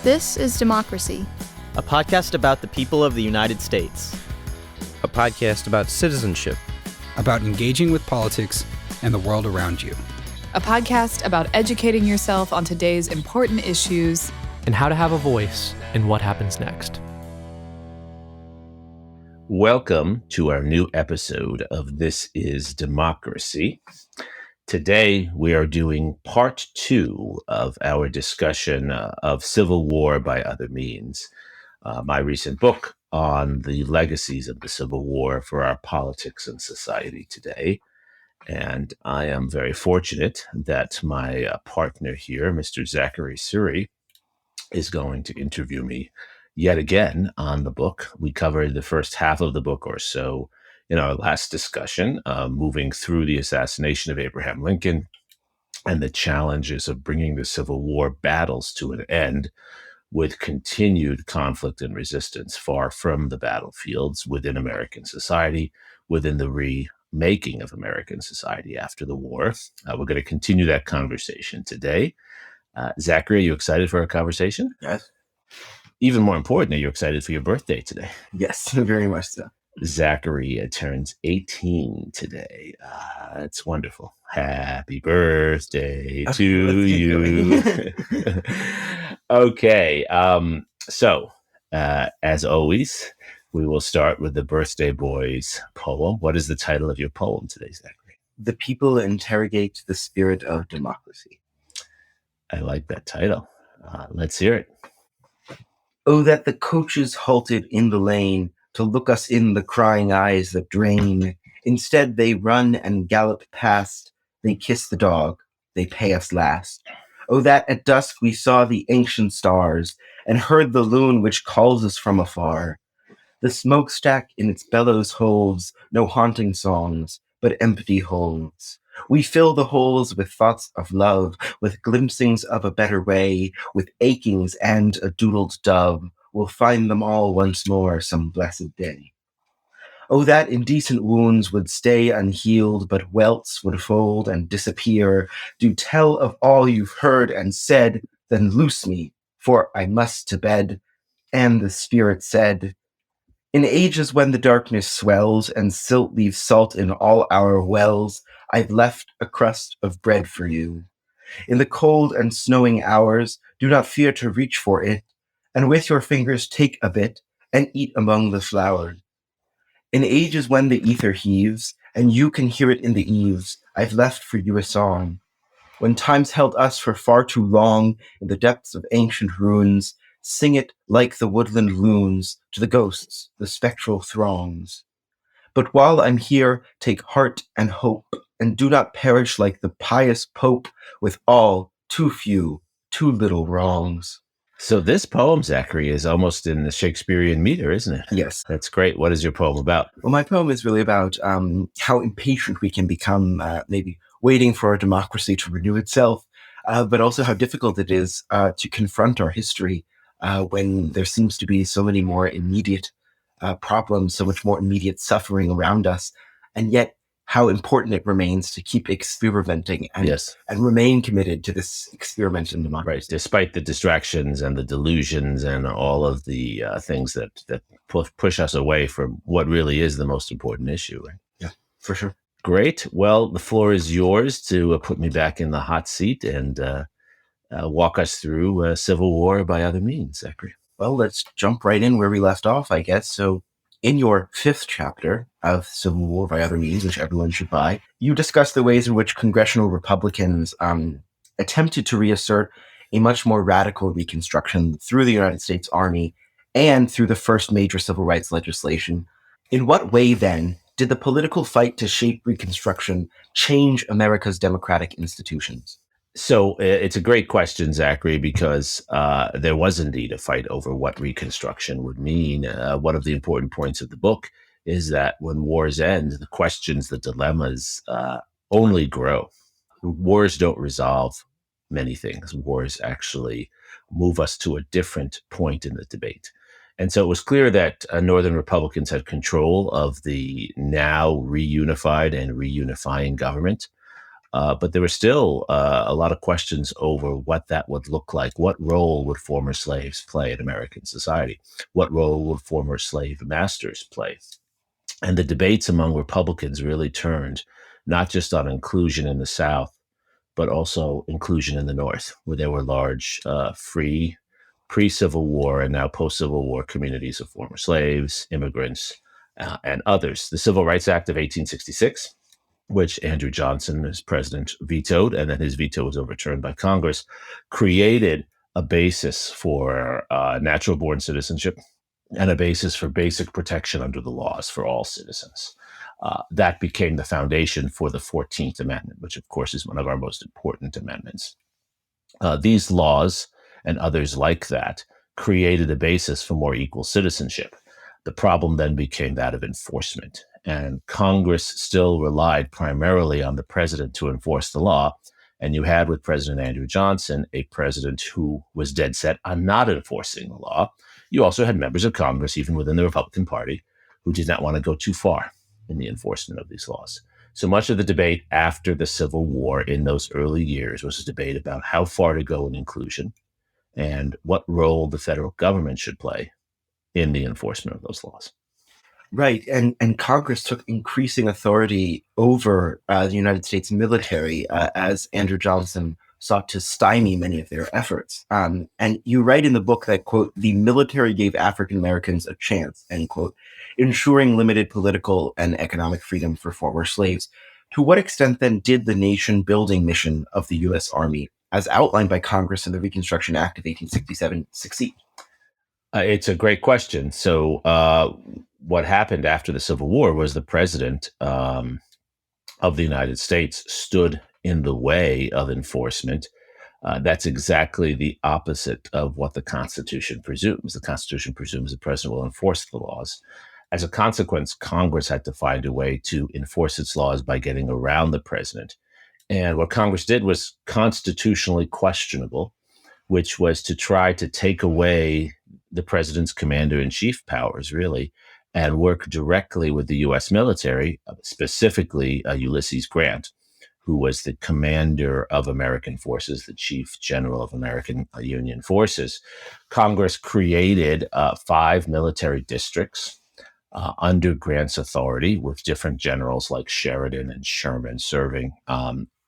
This is Democracy, a podcast about the people of the United States. A podcast about citizenship, about engaging with politics and the world around you. A podcast about educating yourself on today's important issues and how to have a voice in what happens next. Welcome to our new episode of This is Democracy. Today, we are doing part 2 of our discussion of Civil War by Other Means, my recent book on the legacies of the Civil War for our politics and society today. And I am very fortunate that my partner here, Mr. Zachary Suri, is going to interview me yet again on the book. We covered the first half of the book or so in our last discussion, moving through the assassination of Abraham Lincoln and the challenges of bringing the Civil War battles to an end with continued conflict and resistance far from the battlefields within American society, within the remaking of American society after the war. We're going to continue that conversation today. Zachary, are you excited for our conversation? Yes. Even more important, are you excited for your birthday today? Yes, very much so. Zachary turns 18 today. It's wonderful. Happy birthday to you. Okay. So, as always, we will start with the birthday boy's poem. What is the title of your poem today, Zachary? The People Interrogate the Spirit of Democracy. I like that title. Let's hear it. Oh, that the coaches halted in the lane to look us in the crying eyes that drain. Instead, they run and gallop past. They kiss the dog. They pay us last. Oh, that at dusk we saw the ancient stars and heard the loon which calls us from afar. The smokestack in its bellows holds no haunting songs, but empty holes. We fill the holes with thoughts of love, with glimpsings of a better way, with achings and a doodled dove. We'll find them all once more some blessed day. Oh, that indecent wounds would stay unhealed, but welts would fold and disappear. Do tell of all you've heard and said, then loose me, for I must to bed. And the spirit said, in ages when the darkness swells and silt leaves salt in all our wells, I've left a crust of bread for you. In the cold and snowing hours, do not fear to reach for it, and with your fingers take a bit and eat among the flowers. In ages when the ether heaves, and you can hear it in the eaves, I've left for you a song. When time's held us for far too long in the depths of ancient ruins, sing it like the woodland loons to the ghosts, the spectral throngs. But while I'm here, take heart and hope, and do not perish like the pious Pope with all too few, too little wrongs. So this poem, Zachary, is almost in the Shakespearean meter, isn't it? Yes. That's great. What is your poem about? Well, my poem is really about how impatient we can become, maybe waiting for our democracy to renew itself, but also how difficult it is to confront our history when there seems to be so many more immediate problems, so much more immediate suffering around us, and yet how important it remains to keep experimenting and remain committed to this experiment in democracy. Right, despite the distractions and the delusions and all of the things that push us away from what really is the most important issue. Right? Yeah, for sure. Great. Well, the floor is yours to put me back in the hot seat and walk us through Civil War by Other Means, Zachary. Well, let's jump right in where we left off, I guess. So in your 5th chapter of Civil War by Other Means, which everyone should buy, you discuss the ways in which congressional Republicans attempted to reassert a much more radical Reconstruction through the United States Army and through the first major civil rights legislation. In what way, then, did the political fight to shape Reconstruction change America's democratic institutions? So it's a great question, Zachary, because there was indeed a fight over what Reconstruction would mean. One of the important points of the book is that when wars end, the questions, the dilemmas only grow. Wars don't resolve many things. Wars actually move us to a different point in the debate. And so it was clear that Northern Republicans had control of the now reunified and reunifying government. But there were still a lot of questions over what that would look like. What role would former slaves play in American society? What role would former slave masters play? And the debates among Republicans really turned not just on inclusion in the South, but also inclusion in the North, where there were large free pre-Civil War and now post-Civil War communities of former slaves, immigrants, and others. The Civil Rights Act of 1866, which Andrew Johnson as president vetoed, and then his veto was overturned by Congress, created a basis for natural-born citizenship and a basis for basic protection under the laws for all citizens. That became the foundation for the 14th Amendment, which, of course, is one of our most important amendments. These laws and others like that created a basis for more equal citizenship. The problem then became that of enforcement, and Congress still relied primarily on the president to enforce the law. And you had with President Andrew Johnson a president who was dead set on not enforcing the law. You also had members of Congress, even within the Republican Party, who did not want to go too far in the enforcement of these laws. So much of the debate after the Civil War in those early years was a debate about how far to go in inclusion and what role the federal government should play in the enforcement of those laws. Right. And Congress took increasing authority over the United States military as Andrew Johnson sought to stymie many of their efforts. And you write in the book that, quote, the military gave African Americans a chance, end quote, ensuring limited political and economic freedom for former slaves. To what extent then did the nation building mission of the U.S. Army, as outlined by Congress in the Reconstruction Act of 1867, succeed? It's a great question. So what happened after the Civil War was the president of the United States stood in the way of enforcement. That's exactly the opposite of what the Constitution presumes. The Constitution presumes the president will enforce the laws. As a consequence, Congress had to find a way to enforce its laws by getting around the president. And what Congress did was constitutionally questionable, which was to try to take away the president's commander-in-chief powers, really, and work directly with the U.S. military, specifically Ulysses Grant, who was the commander of American forces, the chief general of American Union forces. Congress created 5 military districts under Grant's authority, with different generals like Sheridan and Sherman serving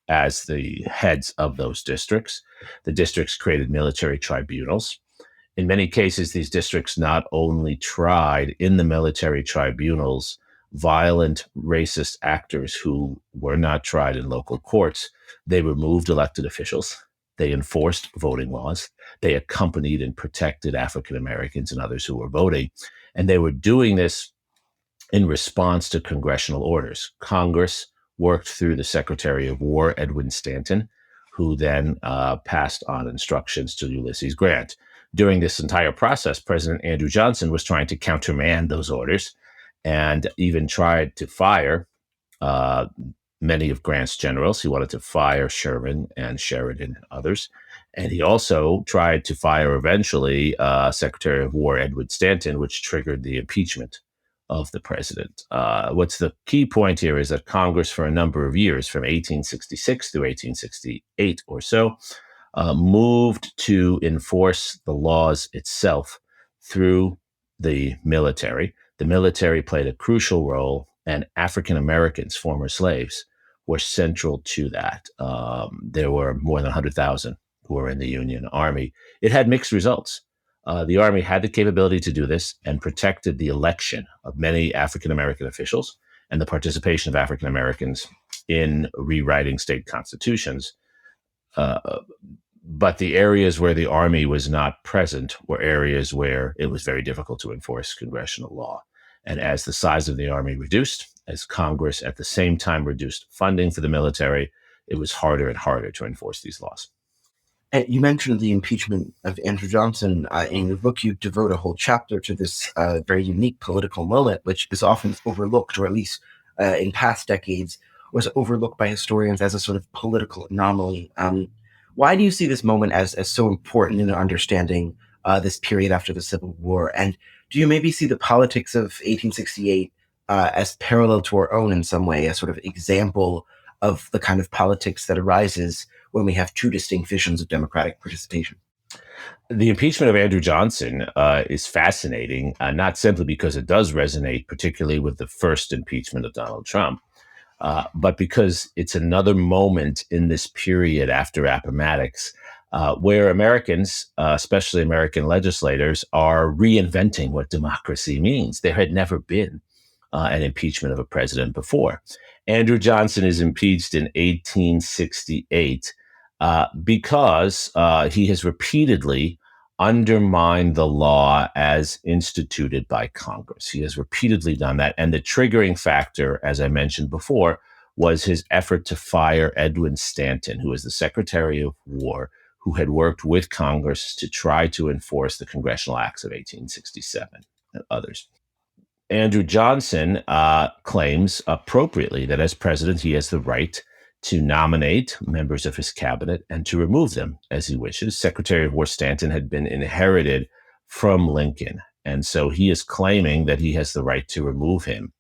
as the heads of those districts. The districts created military tribunals. In many cases, these districts not only tried in the military tribunals violent racist actors who were not tried in local courts, they removed elected officials, they enforced voting laws, they accompanied and protected African Americans and others who were voting, and they were doing this in response to congressional orders. Congress worked through the Secretary of War, Edwin Stanton, who then passed on instructions to Ulysses Grant. During this entire process, President Andrew Johnson was trying to countermand those orders and even tried to fire many of Grant's generals. He wanted to fire Sherman and Sheridan and others. And he also tried to fire eventually Secretary of War Edward Stanton, which triggered the impeachment of the president. What's the key point here is that Congress, for a number of years, from 1866 through 1868 or so, moved to enforce the laws itself through the military. The military played a crucial role, and African Americans, former slaves, were central to that. There were more than 100,000 who were in the Union Army. It had mixed results. The Army had the capability to do this and protected the election of many African American officials and the participation of African Americans in rewriting state constitutions. But the areas where the Army was not present were areas where it was very difficult to enforce congressional law. And as the size of the Army reduced, as Congress at the same time reduced funding for the military, it was harder and harder to enforce these laws. And you mentioned the impeachment of Andrew Johnson. In your book, you devote a whole chapter to this very unique political moment, which is often overlooked, or at least in past decades, was overlooked by historians as a sort of political anomaly. Why do you see this moment as so important in understanding this period after the Civil War? And do you maybe see the politics of 1868 as parallel to our own in some way, a sort of example of the kind of politics that arises when we have two distinct visions of democratic participation. The impeachment of Andrew Johnson is fascinating, not simply because it does resonate particularly with the first impeachment of Donald Trump, but because it's another moment in this period after Appomattox where Americans, especially American legislators, are reinventing what democracy means. There had never been an impeachment of a president before. Andrew Johnson is impeached in 1868 because he has repeatedly undermined the law as instituted by Congress. He has repeatedly done that. And the triggering factor, as I mentioned before, was his effort to fire Edwin Stanton, who was the Secretary of War, who had worked with Congress to try to enforce the Congressional Acts of 1867 and others. Andrew Johnson claims appropriately that as president, he has the right to nominate members of his cabinet and to remove them as he wishes. Secretary of War Stanton had been inherited from Lincoln, and so he is claiming that he has the right to remove him.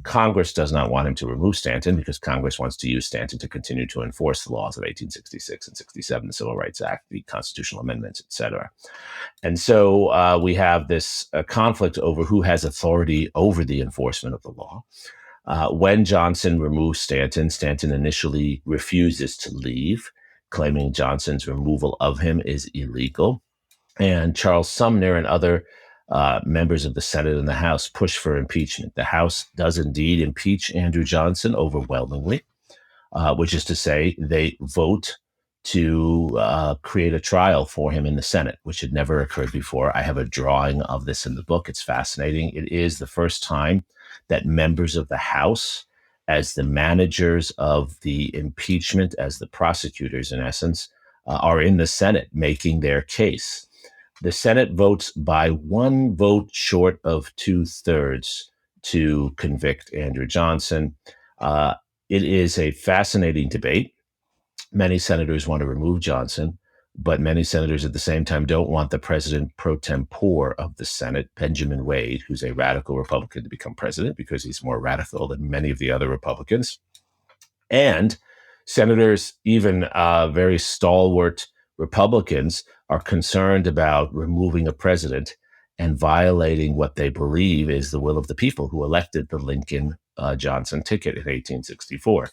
Congress does not want him to remove Stanton because Congress wants to use Stanton to continue to enforce the laws of 1866 and 67, the Civil Rights Act, the constitutional amendments, et cetera. And so we have this conflict over who has authority over the enforcement of the law. When Johnson removes Stanton, Stanton initially refuses to leave, claiming Johnson's removal of him is illegal. And Charles Sumner and other members of the Senate and the House push for impeachment. The House does indeed impeach Andrew Johnson overwhelmingly, which is to say they vote to create a trial for him in the Senate, which had never occurred before. I have a drawing of this in the book. It's fascinating. It is the first time that members of the House, as the managers of the impeachment, as the prosecutors in essence, are in the Senate making their case. The Senate votes by one vote short of 2/3 to convict Andrew Johnson. It is a fascinating debate. Many senators want to remove Johnson, but many senators at the same time don't want the president pro tempore of the Senate, Benjamin Wade, who's a radical Republican, to become president because he's more radical than many of the other Republicans. And senators, even very stalwart Republicans, are concerned about removing a president and violating what they believe is the will of the people who elected the Lincoln-Johnson ticket in 1864.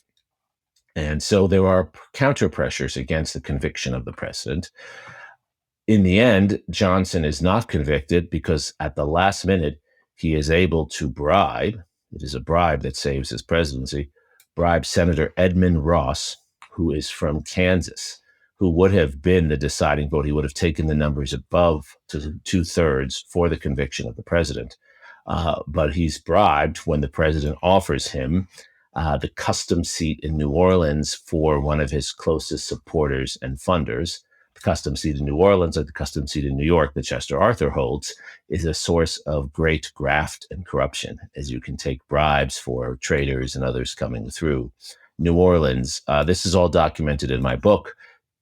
And so there are counter pressures against the conviction of the president. In the end, Johnson is not convicted because at the last minute, he is able to bribe, it is a bribe that saves his presidency, bribe Senator Edmund Ross, who is from Kansas, who would have been the deciding vote. He would have taken the numbers above to 2/3 for the conviction of the president. But he's bribed when the president offers him the custom seat in New Orleans for one of his closest supporters and funders. The custom seat in New Orleans, like the custom seat in New York that Chester Arthur holds, is a source of great graft and corruption, as you can take bribes for traders and others coming through New Orleans. This is all documented in my book.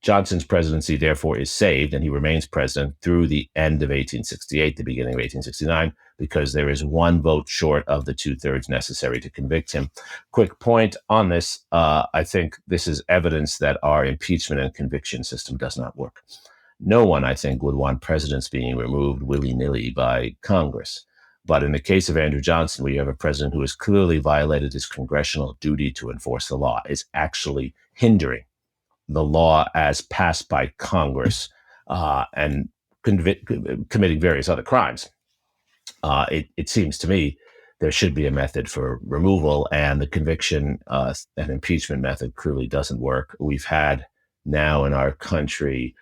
Johnson's presidency, therefore, is saved, and he remains president through the end of 1868, the beginning of 1869, because there is one vote short of the 2/3 necessary to convict him. Quick point on this. I think this is evidence that our impeachment and conviction system does not work. No one, I think, would want presidents being removed willy-nilly by Congress. But in the case of Andrew Johnson, we have a president who has clearly violated his congressional duty to enforce the law, is actually hindering the law as passed by Congress and committing various other crimes. It seems to me there should be a method for removal, and the conviction and impeachment method clearly doesn't work. We've had now in our country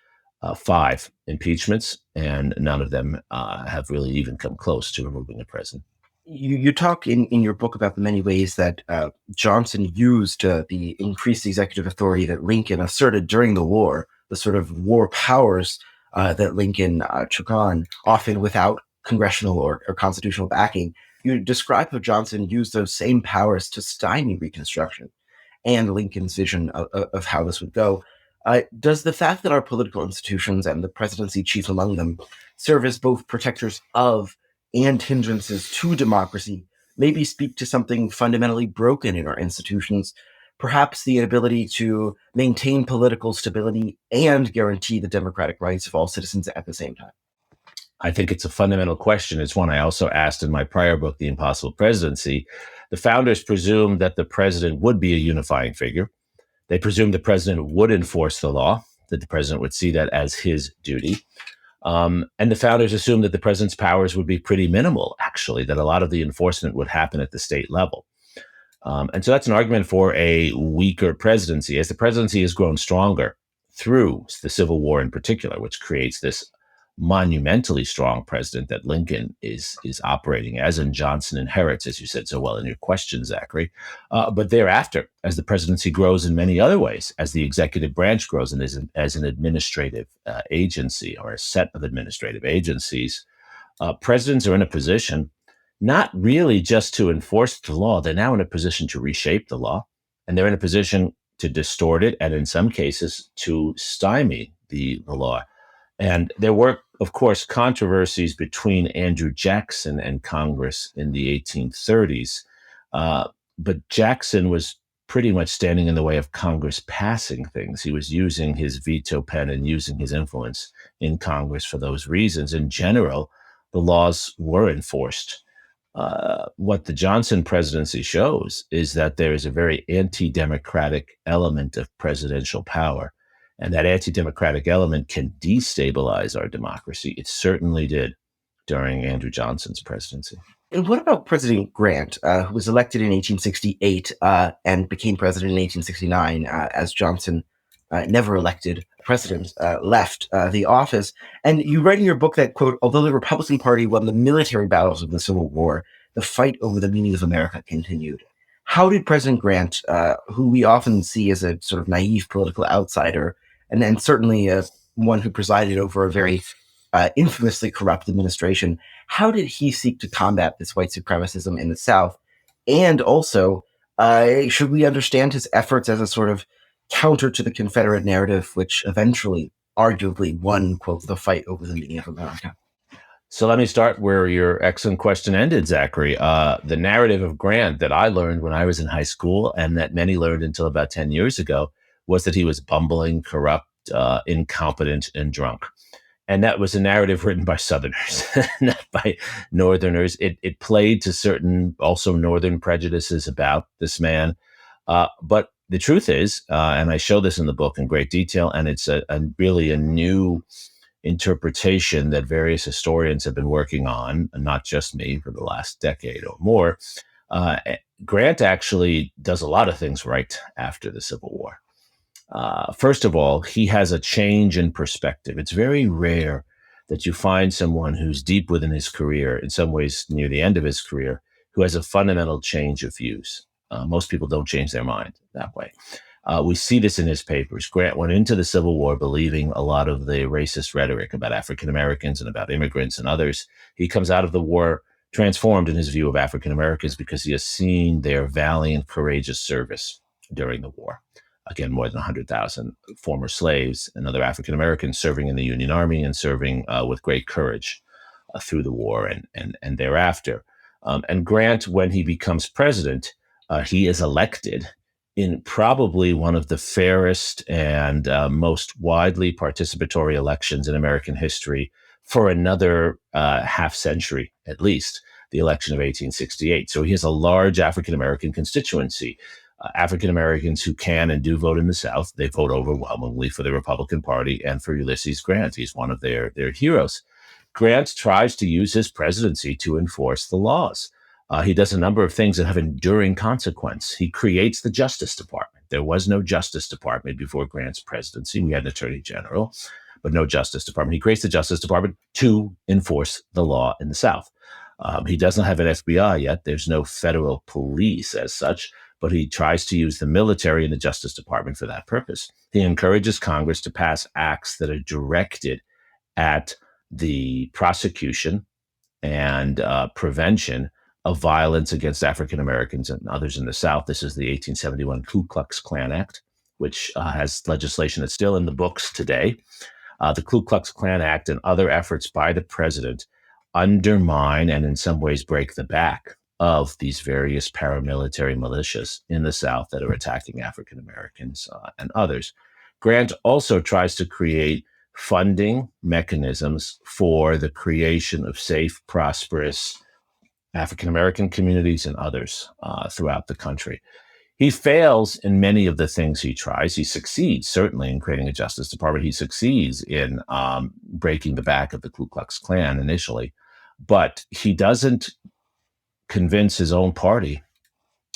5 impeachments, and none of them have really even come close to removing a president. You talk in your book about the many ways that Johnson used the increased executive authority that Lincoln asserted during the war, the sort of war powers that Lincoln took on, often without congressional or constitutional backing. You describe how Johnson used those same powers to stymie Reconstruction and Lincoln's vision of how this would go. Does the fact that our political institutions, and the presidency chief among them, serve as both protectors of and hindrances to democracy maybe speak to something fundamentally broken in our institutions, perhaps the inability to maintain political stability and guarantee the democratic rights of all citizens at the same time? I think it's a fundamental question. It's one I also asked in my prior book, The Impossible Presidency. The founders presumed that the president would be a unifying figure. They presumed the president would enforce the law, that the president would see that as his duty. And the founders assumed that the president's powers would be pretty minimal, actually, that a lot of the enforcement would happen at the state level. And so that's an argument for a weaker presidency. As the presidency has grown stronger through the Civil War in particular, which creates this monumentally strong president that Lincoln is operating as, and Johnson inherits, as you said so well in your question, Zachary. But thereafter, as the presidency grows in many other ways, as the executive branch grows and as an administrative agency or a set of administrative agencies, presidents are in a position not really just to enforce the law. They're now in a position to reshape the law, and they're in a position to distort it, and in some cases to stymie the law. And there were, of course, controversies between Andrew Jackson and Congress in the 1830s. But Jackson was pretty much standing in the way of Congress passing things. He was using his veto pen and using his influence in Congress for those reasons. In general, the laws were enforced. What the Johnson presidency shows is that there is a very anti-democratic element of presidential power. And that anti-democratic element can destabilize our democracy. It certainly did during Andrew Johnson's presidency. And what about President Grant, who was elected in 1868 and became president in 1869 as Johnson, never elected president, left the office? And you write in your book that, quote, although the Republican Party won the military battles of the Civil War, the fight over the meaning of America continued. How did President Grant, who we often see as a sort of naive political outsider, and then certainly one who presided over a very infamously corrupt administration, how did he seek to combat this white supremacism in the South? And also, should we understand his efforts as a sort of counter to the Confederate narrative, which eventually, arguably, won, quote, the fight over the meaning of America? So let me start where your excellent question ended, Zachary. The narrative of Grant that I learned when I was in high school, and that many learned until about 10 years ago, was that he was bumbling, corrupt, incompetent, and drunk. And that was a narrative written by Southerners, not by Northerners. It played to certain also Northern prejudices about this man. But the truth is, and I show this in the book in great detail, and it's really a new interpretation that various historians have been working on, and not just me, for the last decade or more. Grant actually does a lot of things right after the Civil War. First of all, he has a change in perspective. It's very rare that you find someone who's deep within his career, in some ways near the end of his career, who has a fundamental change of views. Most people don't change their mind that way. We see this in his papers. Grant went into the Civil War believing a lot of the racist rhetoric about African Americans and about immigrants and others. He comes out of the war transformed in his view of African Americans because he has seen their valiant, courageous service during the war. Again, more than 100,000 former slaves and other African Americans serving in the Union Army and serving with great courage through the war and thereafter. And Grant, when he becomes president, he is elected in probably one of the fairest and most widely participatory elections in American history for another half century, at least, the election of 1868. So he has a large African American constituency. African Americans who can and do vote in the South, they vote overwhelmingly for the Republican Party and for Ulysses Grant. He's one of their heroes. Grant tries to use his presidency to enforce the laws. He does a number of things that have enduring consequence. He creates the Justice Department. There was no Justice Department before Grant's presidency. We had an Attorney General, but no Justice Department. He creates the Justice Department to enforce the law in the South. He doesn't have an FBI yet. There's no federal police as such, but he tries to use the military and the Justice Department for that purpose. He encourages Congress to pass acts that are directed at the prosecution and prevention of violence against African Americans and others in the South. This is the 1871 Ku Klux Klan Act, which has legislation that's still in the books today. The Ku Klux Klan Act and other efforts by the president undermine and in some ways break the back of these various paramilitary militias in the South that are attacking African Americans and others. Grant also tries to create funding mechanisms for the creation of safe, prosperous African American communities and others throughout the country. He fails in many of the things he tries. He succeeds, certainly, in creating a Justice Department. He succeeds in breaking the back of the Ku Klux Klan initially, but he doesn't convince his own party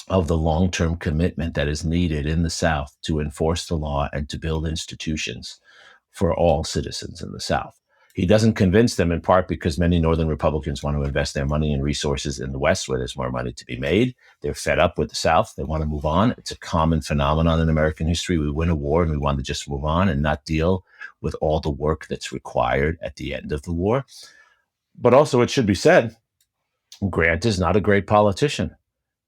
of the long-term commitment that is needed in the South to enforce the law and to build institutions for all citizens in the South. He doesn't convince them in part because many Northern Republicans want to invest their money and resources in the West where there's more money to be made. They're fed up with the South. They want to move on. It's a common phenomenon in American history. We win a war and we want to just move on and not deal with all the work that's required at the end of the war. But also, it should be said, Grant is not a great politician.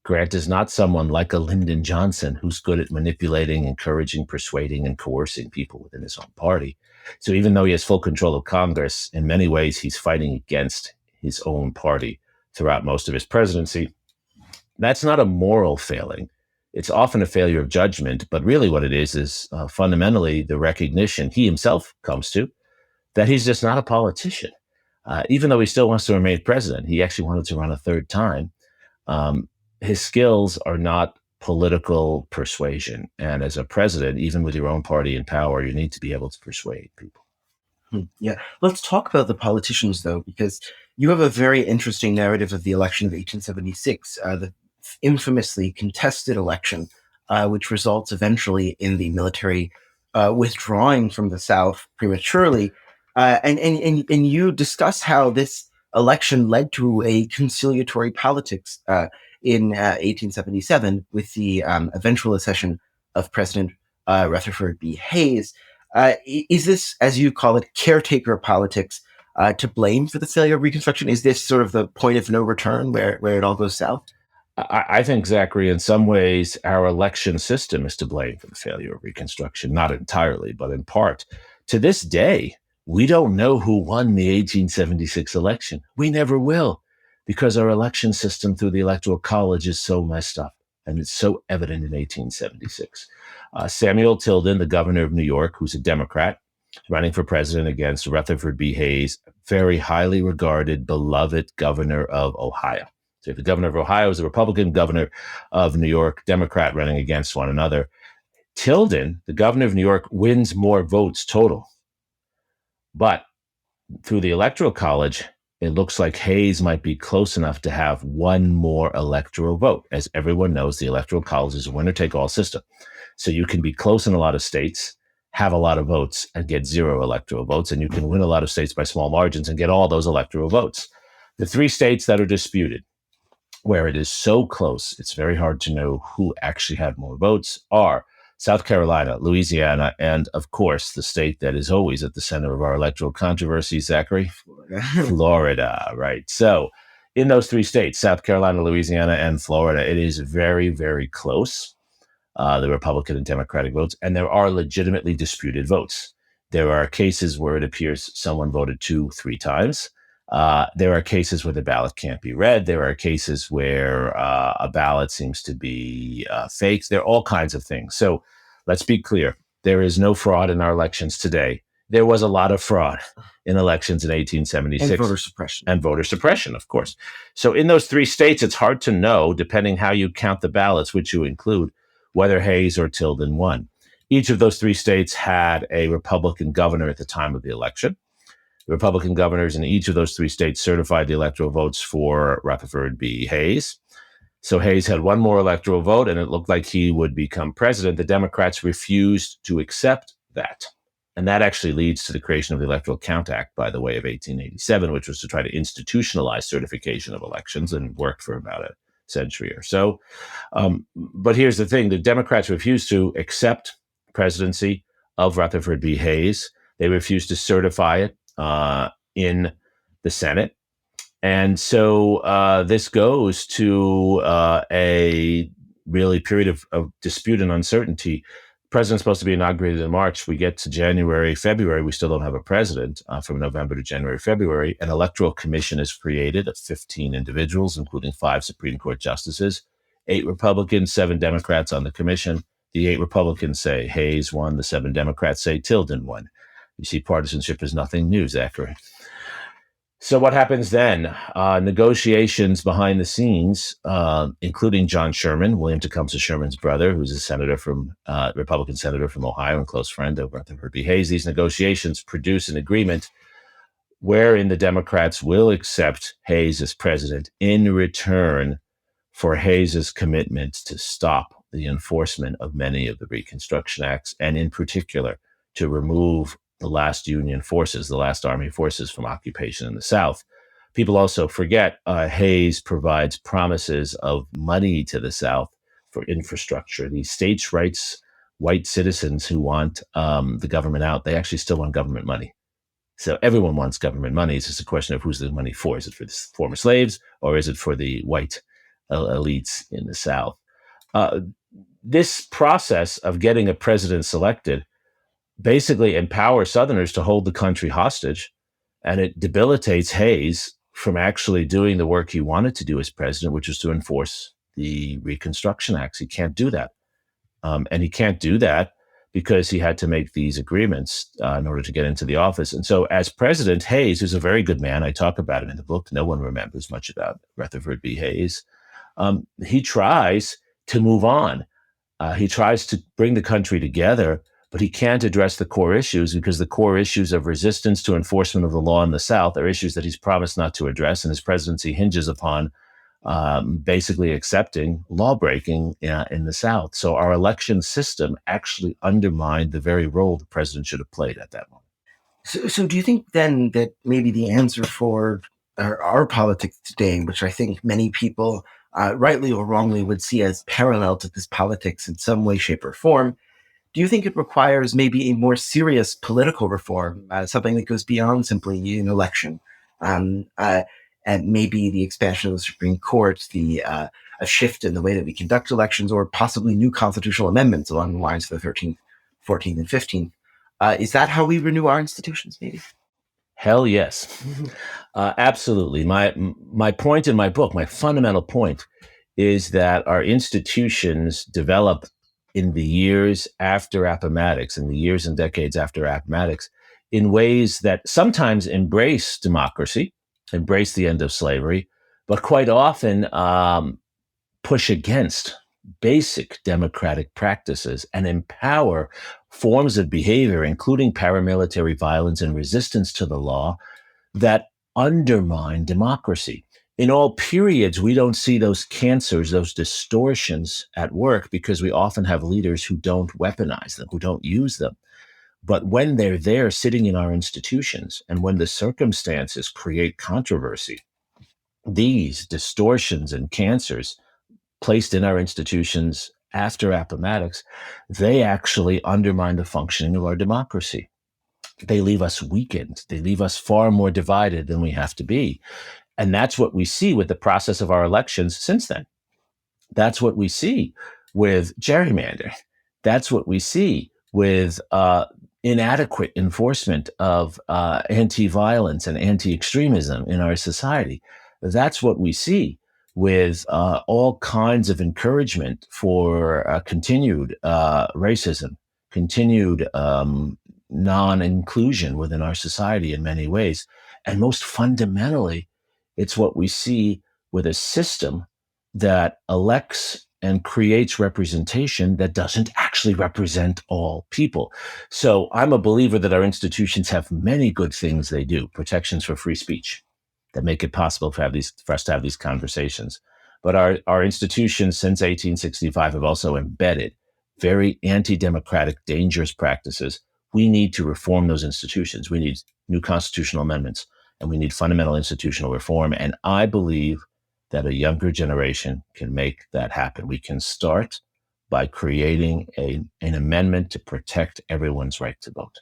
Grant is not someone like a Lyndon Johnson who's good at manipulating, encouraging, persuading, and coercing people within his own party. So even though he has full control of Congress, in many ways, he's fighting against his own party throughout most of his presidency. That's not a moral failing. It's often a failure of judgment, but really what it is fundamentally the recognition he himself comes to that he's just not a politician. Even though he still wants to remain president, he actually wanted to run a third time. His skills are not political persuasion. And as a president, even with your own party in power, you need to be able to persuade people. Yeah. Let's talk about the politicians, though, because you have a very interesting narrative of the election of 1876, the infamously contested election, which results eventually in the military withdrawing from the South prematurely. And you discuss how this election led to a conciliatory politics in 1877 with the eventual accession of President Rutherford B. Hayes. Is this, as you call it, caretaker politics to blame for the failure of Reconstruction? Is this sort of the point of no return where it all goes south? I think, Zachary, in some ways, our election system is to blame for the failure of Reconstruction, not entirely, but in part. To this day, we don't know who won the 1876 election. We never will, because our election system through the Electoral College is so messed up. And it's so evident in 1876. Samuel Tilden, the governor of New York, who's a Democrat, running for president against Rutherford B. Hayes, very highly regarded, beloved governor of Ohio. So if the governor of Ohio is a Republican, governor of New York, Democrat, running against one another. Tilden, the governor of New York, wins more votes total. But through the Electoral College, it looks like Hayes might be close enough to have one more electoral vote. As everyone knows, the Electoral College is a winner-take-all system. So you can be close in a lot of states, have a lot of votes, and get 0 electoral votes. And you can win a lot of states by small margins and get all those electoral votes. The 3 states that are disputed, where it is so close, it's very hard to know who actually had more votes, are South Carolina, Louisiana, and, of course, the state that is always at the center of our electoral controversy, Zachary, Florida, right? So in those 3 states, South Carolina, Louisiana, and Florida, it is very, very close, the Republican and Democratic votes, and there are legitimately disputed votes. There are cases where it appears someone voted 2-3 times. There are cases where the ballot can't be read. There are cases where a ballot seems to be faked. There are all kinds of things. So let's be clear. There is no fraud in our elections today. There was a lot of fraud in elections in 1876. And voter suppression. And voter suppression, of course. So in those 3 states, it's hard to know, depending how you count the ballots, which you include, whether Hayes or Tilden won. Each of those 3 states had a Republican governor at the time of the election. The Republican governors in each of those 3 states certified the electoral votes for Rutherford B. Hayes. So Hayes had one more electoral vote, and it looked like he would become president. The Democrats refused to accept that. And that actually leads to the creation of the Electoral Count Act, by the way, of 1887, which was to try to institutionalize certification of elections and worked for about a century or so. But here's the thing. The Democrats refused to accept presidency of Rutherford B. Hayes. They refused to certify it in the Senate. And so this goes to a really period of dispute and uncertainty President's supposed to be inaugurated in March. We get to January, February, we still don't have a president. From November to January, February, an electoral commission is created of 15 individuals, including 5 Supreme Court justices, 8 Republicans, 7 Democrats on the commission. The 8 Republicans say Hayes won. The 7 Democrats say Tilden won. You see, partisanship is nothing new, Zachary. So what happens then? Negotiations behind the scenes, including John Sherman, William Tecumseh Sherman's brother, who's a Republican senator from Ohio and close friend of Rutherford B. Hayes. These negotiations produce an agreement wherein the Democrats will accept Hayes as president in return for Hayes's commitment to stop the enforcement of many of the Reconstruction Acts, and in particular to remove the last Union forces, the last Army forces from occupation in the South. People also forget Hayes provides promises of money to the South for infrastructure. The states' rights, white citizens who want the government out, they actually still want government money. So everyone wants government money. It's just a question of who's the money for. Is it for the former slaves or is it for the white elites in the South? This process of getting a president selected basically empowers Southerners to hold the country hostage, and it debilitates Hayes from actually doing the work he wanted to do as president, which was to enforce the Reconstruction Acts. He can't do that. And he can't do that because he had to make these agreements in order to get into the office. And so as president, Hayes, who's a very good man, I talk about it in the book, no one remembers much about Rutherford B. Hayes, he tries to move on. He tries to bring the country together, but he can't address the core issues because the core issues of resistance to enforcement of the law in the South are issues that he's promised not to address, and his presidency hinges upon basically accepting lawbreaking in the South. So our election system actually undermined the very role the president should have played at that moment. So do you think then that maybe the answer for our politics today, which I think many people rightly or wrongly would see as parallel to this politics in some way, shape, or form, do you think it requires maybe a more serious political reform, something that goes beyond simply an election, and maybe the expansion of the Supreme Court, a shift in the way that we conduct elections, or possibly new constitutional amendments along the lines of the 13th, 14th, and 15th? Is that how we renew our institutions, maybe? Hell yes. Absolutely. My point in my book, my fundamental point, is that our institutions develop in the years after Appomattox, in the years and decades after Appomattox, in ways that sometimes embrace democracy, embrace the end of slavery, but quite often push against basic democratic practices and empower forms of behavior, including paramilitary violence and resistance to the law, that undermine democracy. In all periods, we don't see those cancers, those distortions at work because we often have leaders who don't weaponize them, who don't use them. But when they're there sitting in our institutions and when the circumstances create controversy, these distortions and cancers placed in our institutions after Appomattox, they actually undermine the functioning of our democracy. They leave us weakened. They leave us far more divided than we have to be. And that's what we see with the process of our elections since then. That's what we see with gerrymandering. That's what we see with inadequate enforcement of anti-violence and anti-extremism in our society. That's what we see with all kinds of encouragement for continued racism, continued non-inclusion within our society in many ways. And most fundamentally, it's what we see with a system that elects and creates representation that doesn't actually represent all people. So I'm a believer that our institutions have many good things they do, protections for free speech that make it possible for us to have these conversations. But our institutions since 1865 have also embedded very anti-democratic, dangerous practices. We need to reform those institutions. We need new constitutional amendments, and we need fundamental institutional reform. And I believe that a younger generation can make that happen. We can start by creating an amendment to protect everyone's right to vote,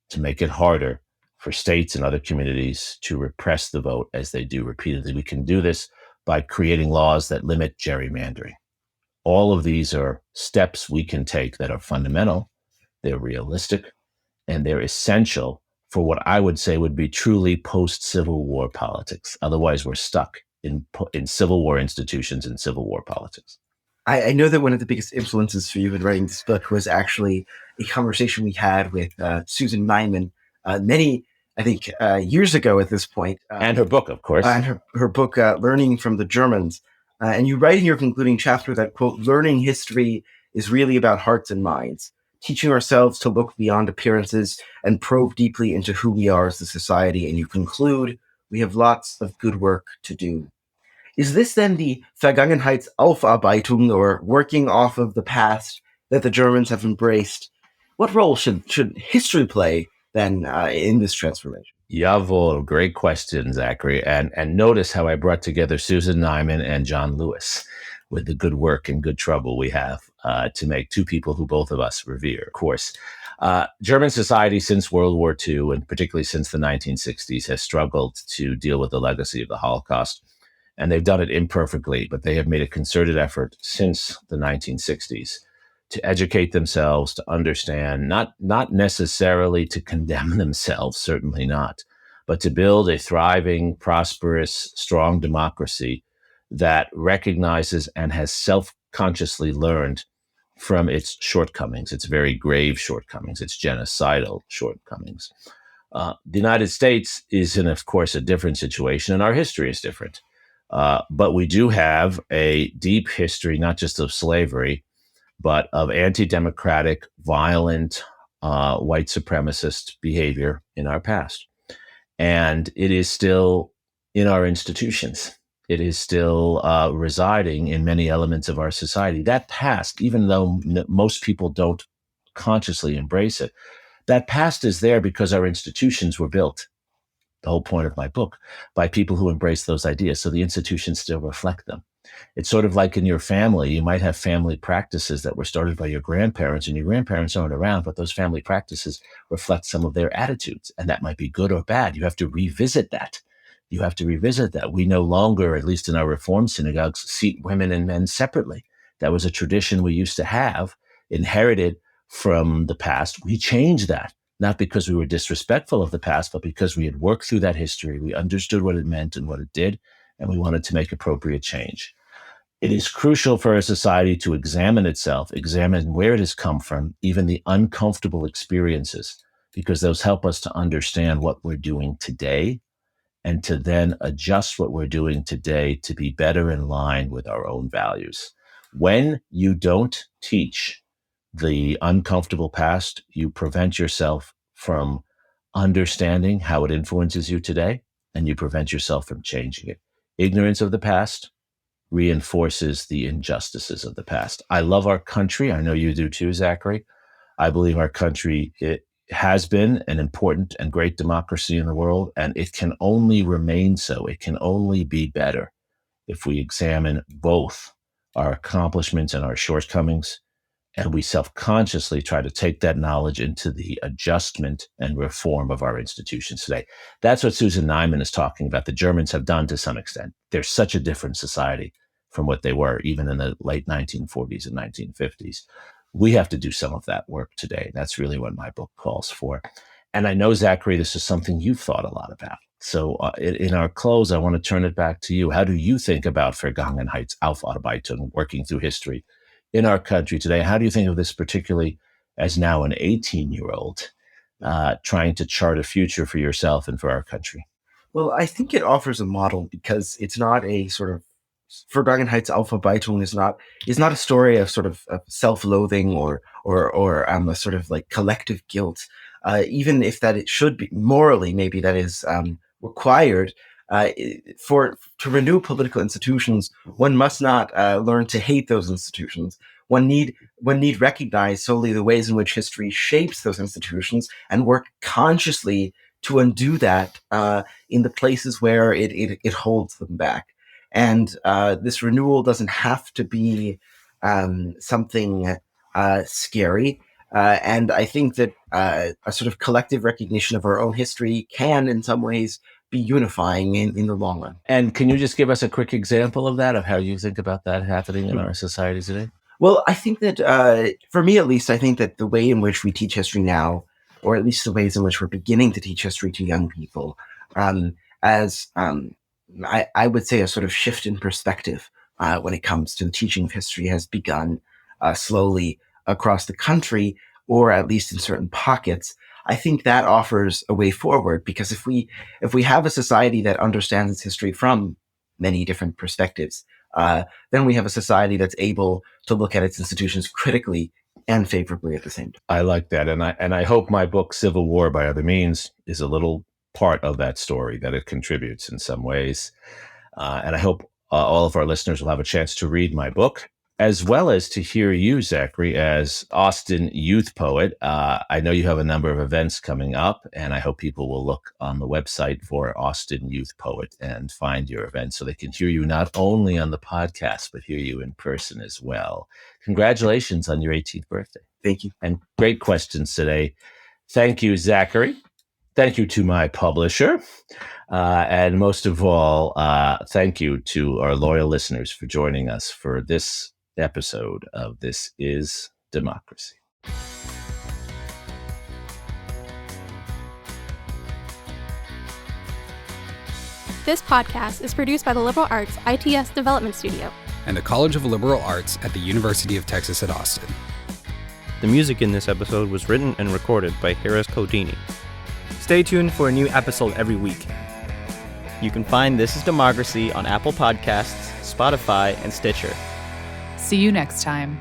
to make it harder for states and other communities to repress the vote as they do repeatedly. We can do this by creating laws that limit gerrymandering. All of these are steps we can take that are fundamental, they're realistic, and they're essential for what I would say would be truly post-Civil War politics. Otherwise, we're stuck in Civil War institutions and Civil War politics. I know that one of the biggest influences for you in writing this book was actually a conversation we had with Susan Neiman many, I think, years ago at this point. And her book, of course. And her book, Learning from the Germans. And you write in your concluding chapter that, quote, learning history is really about hearts and minds, teaching ourselves to look beyond appearances and probe deeply into who we are as a society. And you conclude, we have lots of good work to do. Is this then the Vergangenheitsaufarbeitung, or working off of the past, that the Germans have embraced? What role should history play then in this transformation? Jawohl, great question, Zachary. And notice how I brought together Susan Neiman and John Lewis with the good work and good trouble we have to make two people who both of us revere. Of course, German society since World War II, and particularly since the 1960s, has struggled to deal with the legacy of the Holocaust. And they've done it imperfectly, but they have made a concerted effort since the 1960s to educate themselves, to understand, not necessarily to condemn themselves, certainly not, but to build a thriving, prosperous, strong democracy that recognizes and has self-consciously learned from its shortcomings, its very grave shortcomings, its genocidal shortcomings. The United States is in, of course, a different situation, and our history is different. But we do have a deep history, not just of slavery, but of anti-democratic, violent, white supremacist behavior in our past. And it is still in our institutions. It is still residing in many elements of our society. That past, even though most people don't consciously embrace it, that past is there because our institutions were built, the whole point of my book, by people who embrace those ideas. So the institutions still reflect them. It's sort of like in your family, you might have family practices that were started by your grandparents, and your grandparents aren't around, but those family practices reflect some of their attitudes, and that might be good or bad. You have to revisit that. You have to revisit that. We no longer, at least in our Reform synagogues, seat women and men separately. That was a tradition we used to have, inherited from the past. We changed that, not because we were disrespectful of the past, but because we had worked through that history. We understood what it meant and what it did, and we wanted to make appropriate change. It is crucial for a society to examine itself, examine where it has come from, even the uncomfortable experiences, because those help us to understand what we're doing today and to then adjust what we're doing today to be better in line with our own values. When you don't teach the uncomfortable past, you prevent yourself from understanding how it influences you today, and you prevent yourself from changing it. Ignorance of the past reinforces the injustices of the past. I love our country. I know you do too, Zachary. I believe our country, it has been an important and great democracy in the world, and it can only remain so. It can only be better if we examine both our accomplishments and our shortcomings, and we self-consciously try to take that knowledge into the adjustment and reform of our institutions today. That's what Susan Neiman is talking about. The Germans have done to some extent. They're such a different society from what they were even in the late 1940s and 1950s. We have to do some of that work today. That's really what my book calls for. And I know, Zachary, this is something you've thought a lot about. So in our close, I want to turn it back to you. How do you think about Vergangenheitsaufarbeitung, working through history in our country today? How do you think of this particularly as now an 18-year-old trying to chart a future for yourself and for our country? Well, I think it offers a model because it's not a sort of Vergangenheitsaufarbeitung is not a story of sort of self-loathing or a sort of like collective guilt. Even if that it should be morally, maybe that is required to renew political institutions. One must not learn to hate those institutions. One need recognize solely the ways in which history shapes those institutions and work consciously to undo that in the places where it holds them back. And this renewal doesn't have to be something scary. And I think that a sort of collective recognition of our own history can, in some ways, be unifying in the long run. And can you just give us a quick example of that, of how you think about that happening in our society today? Well, I think that, for me at least, I think that the way in which we teach history now, or at least the ways in which we're beginning to teach history to young people, I would say a sort of shift in perspective when it comes to the teaching of history has begun slowly across the country, or at least in certain pockets. I think that offers a way forward, because if we have a society that understands its history from many different perspectives, then we have a society that's able to look at its institutions critically and favorably at the same time. I like that, and I hope my book Civil War by Other Means is a little part of that story, that it contributes in some ways, and I hope all of our listeners will have a chance to read my book, as well as to hear you, Zachary, as Austin youth poet. I know you have a number of events coming up, and I hope people will look on the website for Austin Youth Poet and find your event so they can hear you not only on the podcast, but hear you in person as well. Congratulations on your 18th birthday. Thank you. And great questions today. Thank you, Zachary. Thank you to my publisher. And most of all, thank you to our loyal listeners for joining us for this episode of This Is Democracy. This podcast is produced by the Liberal Arts ITS Development Studio and the College of Liberal Arts at the University of Texas at Austin. The music in this episode was written and recorded by Harris Codini. Stay tuned for a new episode every week. You can find This Is Democracy on Apple Podcasts, Spotify, and Stitcher. See you next time.